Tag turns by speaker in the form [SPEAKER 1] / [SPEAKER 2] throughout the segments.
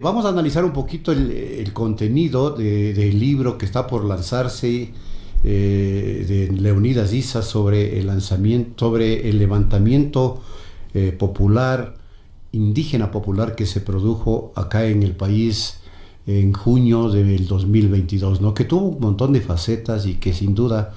[SPEAKER 1] Vamos a analizar un poquito el contenido del libro que está por lanzarse de Leonidas Issa sobre el lanzamiento, sobre el levantamiento popular, indígena popular que se produjo acá en el país en junio del 2022, ¿no? Que tuvo un montón de facetas y que sin duda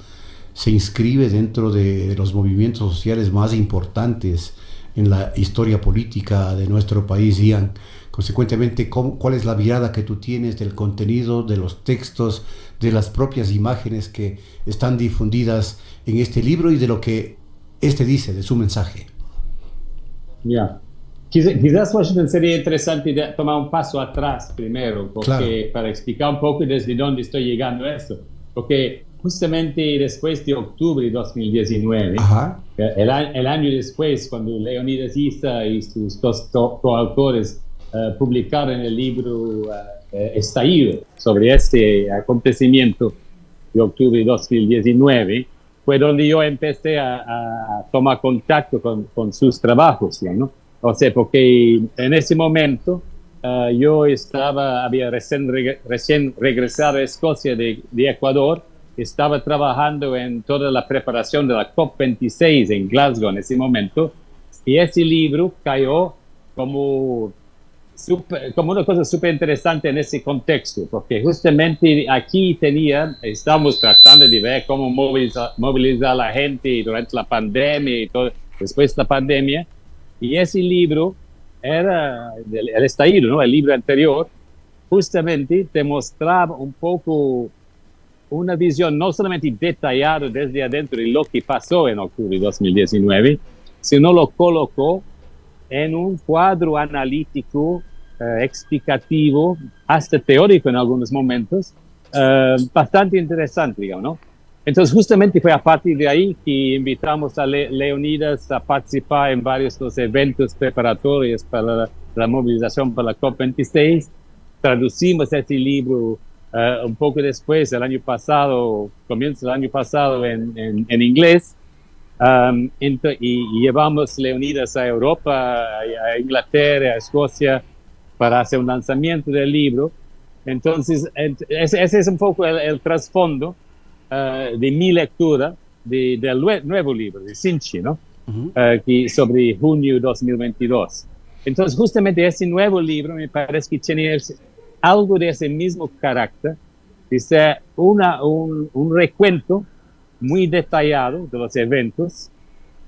[SPEAKER 1] se inscribe dentro de los movimientos sociales más importantes en la historia política de nuestro país, Ian. Consecuentemente, ¿cuál es la mirada que tú tienes del contenido, de los textos, de las propias imágenes que están difundidas en este libro y de lo que este dice, de su mensaje?
[SPEAKER 2] Ya. Quizás Washington sería interesante tomar un paso atrás primero,
[SPEAKER 1] Claro.
[SPEAKER 2] porque para explicar un poco desde dónde estoy llegando a esto. Porque justamente después de octubre de 2019,
[SPEAKER 1] Ajá.
[SPEAKER 2] el año después, cuando Leonidas Issa y sus dos coautores publicaron el libro Estallido sobre este acontecimiento de octubre de 2019, fue donde yo empecé a tomar contacto con sus trabajos, ¿no? O sea, porque en ese momento yo había recién regresado a Escocia de Ecuador, estaba trabajando en toda la preparación de la COP26 en Glasgow en ese momento, y ese libro cayó como como una cosa súper interesante en ese contexto, porque justamente aquí estábamos tratando de ver cómo movilizar a la gente durante la pandemia y todo, después de la pandemia, y ese libro era el estallido, ¿no? El libro anterior, justamente te mostraba un poco una visión no solamente detallada desde adentro de lo que pasó en octubre de 2019, sino lo colocó en un cuadro analítico, explicativo, hasta teórico en algunos momentos, bastante interesante, digamos, ¿no? Entonces, justamente fue a partir de ahí que invitamos a Leonidas a participar en varios de los eventos preparatorios para la movilización para la COP26. Traducimos este libro un poco después, el año pasado, comienzo del año pasado en inglés. Y llevamos Leonidas a Europa, a Inglaterra, a Escocia, para hacer un lanzamiento del libro. Entonces, ese es un poco el trasfondo de mi lectura del nuevo libro, de Sinchi, ¿no?
[SPEAKER 1] Ujú.
[SPEAKER 2] Sobre junio de 2022. Entonces, justamente ese nuevo libro me parece que tiene algo de ese mismo carácter, de ser un recuento muy detallado de los eventos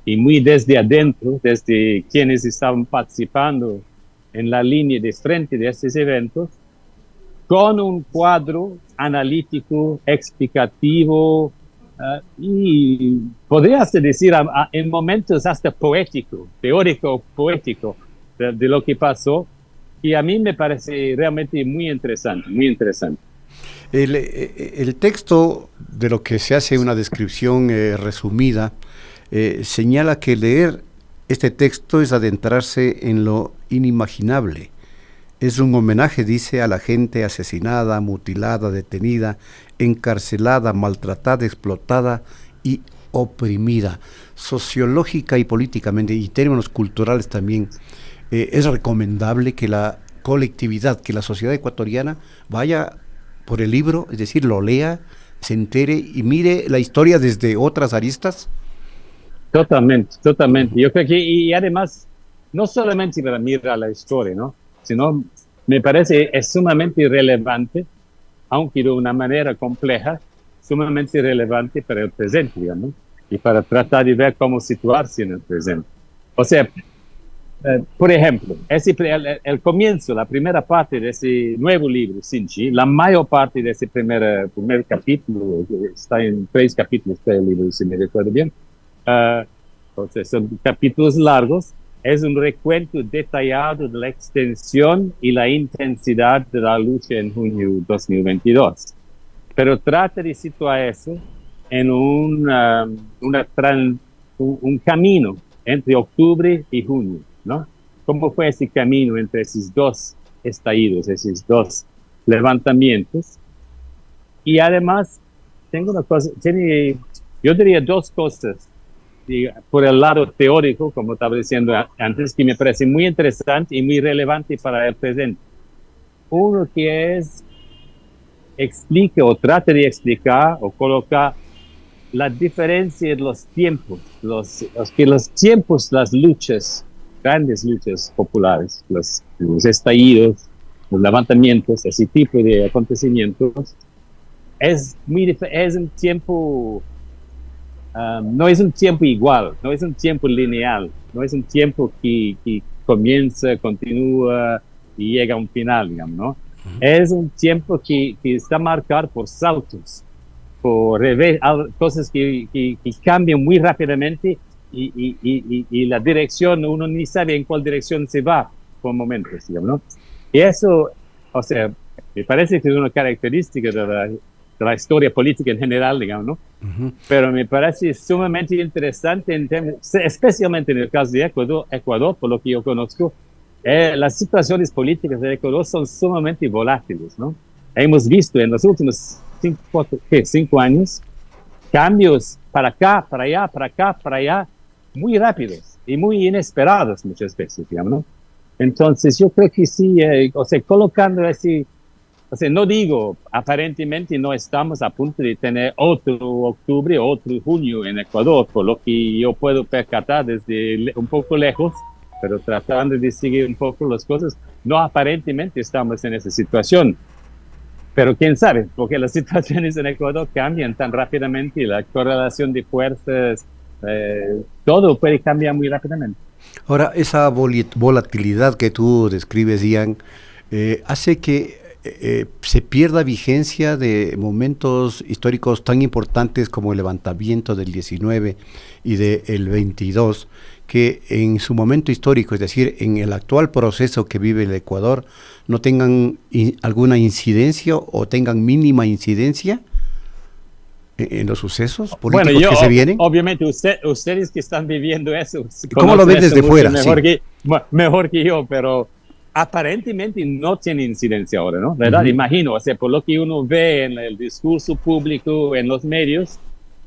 [SPEAKER 2] y muy desde adentro, desde quienes estaban participando en la línea de frente de estos eventos, con un cuadro analítico, explicativo, y podría decir en momentos hasta poético, teórico, poético, de lo que pasó, y a mí me parece realmente muy interesante, muy interesante.
[SPEAKER 1] El texto de lo que se hace una descripción resumida señala que leer este texto es adentrarse en lo inimaginable. Es un homenaje, dice, a la gente asesinada, mutilada, detenida, encarcelada, maltratada, explotada y oprimida, sociológica y políticamente, y términos culturales también. Es recomendable que la colectividad, que la sociedad ecuatoriana vaya por el libro, es decir, lo lea, se entere y mire la historia desde otras aristas.
[SPEAKER 2] Totalmente, totalmente. Yo creo que, y además, no solamente para mirar la historia, ¿no? Sino me parece es sumamente relevante, aunque de una manera compleja, sumamente relevante para el presente, digamos, y para tratar de ver cómo situarse en el presente. O sea, por ejemplo, el comienzo, la primera parte de ese nuevo libro, Sinchi, la mayor parte de ese primer capítulo, está en 3 capítulos del libro, si me recuerdo bien, entonces son capítulos largos, es un recuento detallado de la extensión y la intensidad de la lucha en junio 2022. Pero trata de situar eso en un camino entre octubre y junio, ¿no? ¿Cómo fue ese camino entre esos dos estallidos, esos dos levantamientos? Y además, yo diría dos cosas por el lado teórico, como estaba diciendo antes, que me parece muy interesante y muy relevante para el presente. uno que explique o trate de explicar o colocar la diferencia en los tiempos, los tiempos, las luchas, grandes luchas populares, los estallidos, los levantamientos, ese tipo de acontecimientos, es un tiempo, no es un tiempo igual, no es un tiempo lineal, no es un tiempo que comienza, continúa y llega a un final, digamos, ¿no? Es un tiempo que está marcado por saltos, por cosas que cambian muy rápidamente y la dirección, uno ni sabe en cuál dirección se va por momentos, digamos, ¿no? Y eso, o sea, me parece que es una característica de la historia política en general, digamos, ¿no? Pero me parece sumamente interesante, especialmente en el caso de Ecuador, por lo que yo conozco, las situaciones políticas de Ecuador son sumamente volátiles, ¿no? Hemos visto en los últimos 5 años cambios para acá, para allá, para acá, para allá, muy rápidos y muy inesperados muchas veces, digamos, ¿no? Entonces yo creo que sí, o sea, colocando así, o sea, no digo, aparentemente no estamos a punto de tener otro octubre, otro junio en Ecuador, por lo que yo puedo percatar desde un poco lejos, pero tratando de seguir un poco las cosas, no aparentemente estamos en esa situación. Pero quién sabe, porque las situaciones en Ecuador cambian tan rápidamente y la correlación de fuerzas, todo puede cambiar muy rápidamente.
[SPEAKER 1] Ahora, esa volatilidad que tú describes, Ian, hace que se pierda vigencia de momentos históricos tan importantes como el levantamiento del 19 y del 22, que en su momento histórico, es decir, en el actual proceso que vive el Ecuador, no tengan alguna incidencia o tengan mínima incidencia en los sucesos políticos que se vienen.
[SPEAKER 2] Obviamente, ustedes que están viviendo eso,
[SPEAKER 1] ¿cómo lo ven desde fuera?
[SPEAKER 2] Mejor que yo, pero aparentemente no tiene incidencia ahora, ¿no? ¿Verdad? Imagino, o sea, por lo que uno ve en el discurso público, en los medios,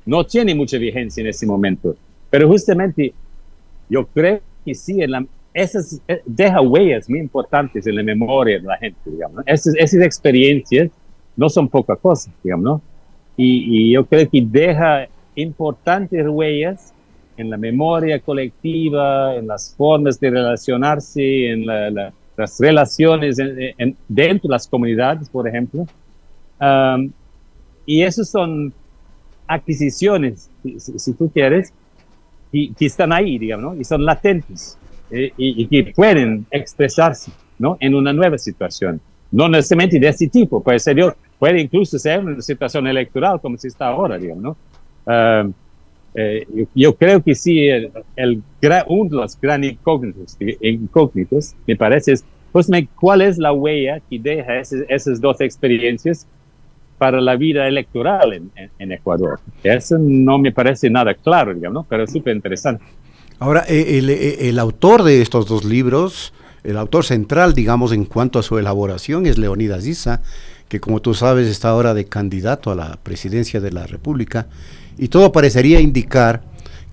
[SPEAKER 2] no tiene mucha vigencia en ese momento. Pero justamente, yo creo que sí, deja huellas muy importantes en la memoria de la gente, digamos, ¿no? Esas experiencias no son poca cosa, digamos, ¿no? Y yo creo que deja importantes huellas en la memoria colectiva, en las formas de relacionarse, en las relaciones dentro de las comunidades, por ejemplo. Y esas son adquisiciones, si tú quieres, que están ahí, digamos, ¿no? Y son latentes y que pueden expresarse, ¿no? En una nueva situación. No necesariamente de ese tipo, puede incluso ser una situación electoral como se está ahora, digamos, ¿no? Yo creo que sí, uno de los grandes incógnitos, me parece, es justamente cuál es la huella que deja esas dos experiencias para la vida electoral en Ecuador. Eso no me parece nada claro, digamos, ¿no? Pero es súper interesante.
[SPEAKER 1] Ahora, el autor de estos dos libros, el autor central, digamos, en cuanto a su elaboración, es Leonidas Issa, que como tú sabes está ahora de candidato a la presidencia de la República, y todo parecería indicar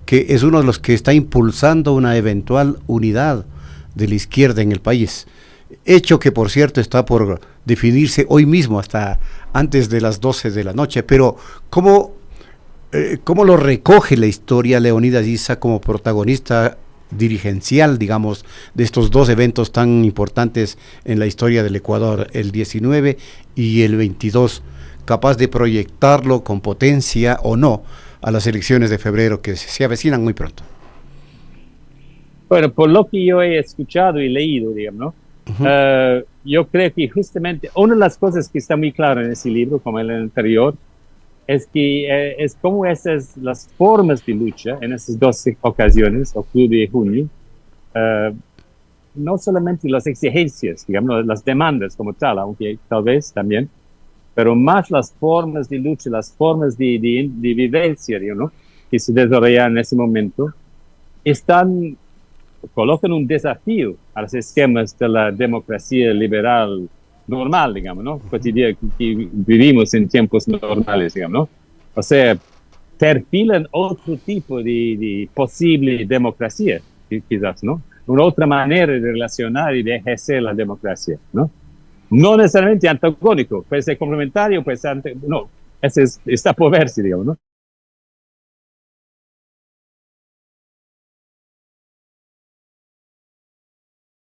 [SPEAKER 1] que es uno de los que está impulsando una eventual unidad de la izquierda en el país. Hecho que, por cierto, está por definirse hoy mismo, hasta antes de las 12 de la noche. Pero, ¿cómo lo recoge la historia Leonidas Issa como protagonista dirigencial, digamos, de estos dos eventos tan importantes en la historia del Ecuador, el 19 y el 22, capaz de proyectarlo con potencia o no a las elecciones de febrero que se avecinan muy pronto?
[SPEAKER 2] Bueno, por lo que yo he escuchado y leído, digamos, ¿no? Yo creo que justamente una de las cosas que está muy clara en ese libro, como en el anterior, es que es como las formas de lucha en esas dos ocasiones, octubre y junio, no solamente las exigencias, digamos, las demandas como tal, aunque tal vez también, pero más las formas de lucha, las formas de vivencia, ¿no? Que se desarrollan en ese momento, colocan un desafío a los esquemas de la democracia liberal normal, digamos, ¿no? Cotidiana, que vivimos en tiempos normales, digamos, ¿no? O sea, perfilan otro tipo de posible democracia, quizás, ¿no? Una otra manera de relacionar y de ejercer la democracia, ¿no? no necesariamente antagónico, puede ser complementario, puede ser, no, está por verse, digamos, ¿no?